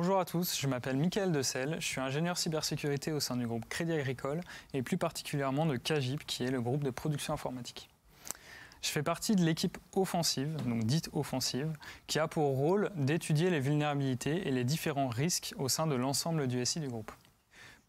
Bonjour à tous, je m'appelle Mickaël Decelle, je suis ingénieur cybersécurité au sein du groupe Crédit Agricole et plus particulièrement de CAGIP qui est le groupe de production informatique. Je fais partie de l'équipe offensive, donc dite offensive, qui a pour rôle d'étudier les vulnérabilités et les différents risques au sein de l'ensemble du SI du groupe.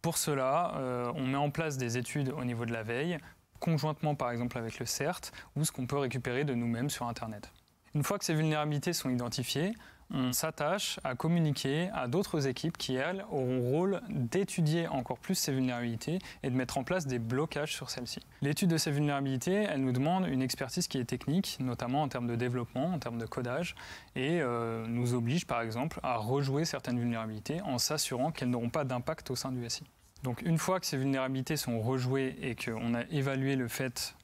Pour cela, on met en place des études au niveau de la veille, conjointement par exemple avec le CERT, ou ce qu'on peut récupérer de nous-mêmes sur Internet. Une fois que ces vulnérabilités sont identifiées, on s'attache à communiquer à d'autres équipes qui, elles, auront rôle d'étudier encore plus ces vulnérabilités et de mettre en place des blocages sur celles-ci. L'étude de ces vulnérabilités, elle nous demande une expertise qui est technique, notamment en termes de développement, en termes de codage, et nous oblige par exemple à rejouer certaines vulnérabilités en s'assurant qu'elles n'auront pas d'impact au sein du SI. Donc une fois que ces vulnérabilités sont rejouées et qu'on a évalué le fait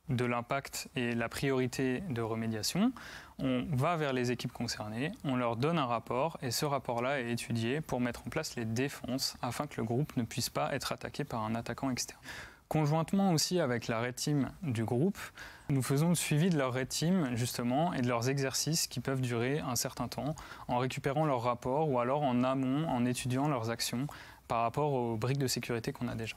de l'impact et la priorité de remédiation, on va vers les équipes concernées, on leur donne un rapport et ce rapport-là est étudié pour mettre en place les défenses afin que le groupe ne puisse pas être attaqué par un attaquant externe. Conjointement aussi avec la Red Team du groupe, nous faisons le suivi de leur Red Team justement et de leurs exercices qui peuvent durer un certain temps en récupérant leurs rapports ou alors en amont en étudiant leurs actions par rapport aux briques de sécurité qu'on a déjà.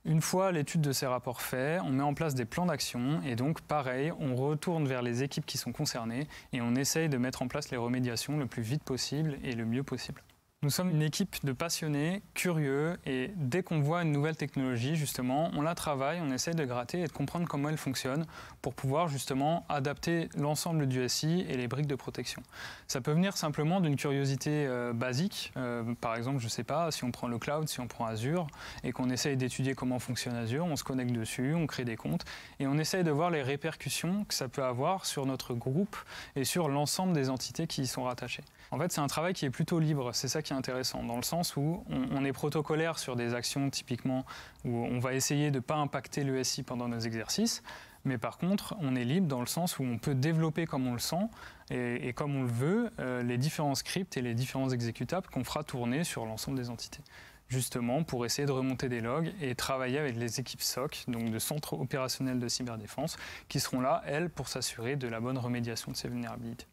Une fois l'étude de ces rapports faits, on met en place des plans d'action et donc pareil, on retourne vers les équipes qui sont concernées et on essaye de mettre en place les remédiations le plus vite possible et le mieux possible. Nous sommes une équipe de passionnés, curieux et dès qu'on voit une nouvelle technologie, justement, on la travaille, on essaye de gratter et de comprendre comment elle fonctionne pour pouvoir justement adapter l'ensemble du SI et les briques de protection. Ça peut venir simplement d'une curiosité basique, par exemple, je ne sais pas, si on prend le cloud, si on prend Azure et qu'on essaye d'étudier comment fonctionne Azure, on se connecte dessus, on crée des comptes et on essaye de voir les répercussions que ça peut avoir sur notre groupe et sur l'ensemble des entités qui y sont rattachées. En fait, c'est un travail qui est plutôt libre, c'est ça qui est intéressant, dans le sens où on est protocolaire sur des actions typiquement où on va essayer de ne pas impacter le SI pendant nos exercices, mais par contre, on est libre dans le sens où on peut développer comme on le sent et comme on le veut les différents scripts et les différents exécutables qu'on fera tourner sur l'ensemble des entités. Justement pour essayer de remonter des logs et travailler avec les équipes SOC, donc de centres opérationnels de cyberdéfense, qui seront là, elles, pour s'assurer de la bonne remédiation de ces vulnérabilités.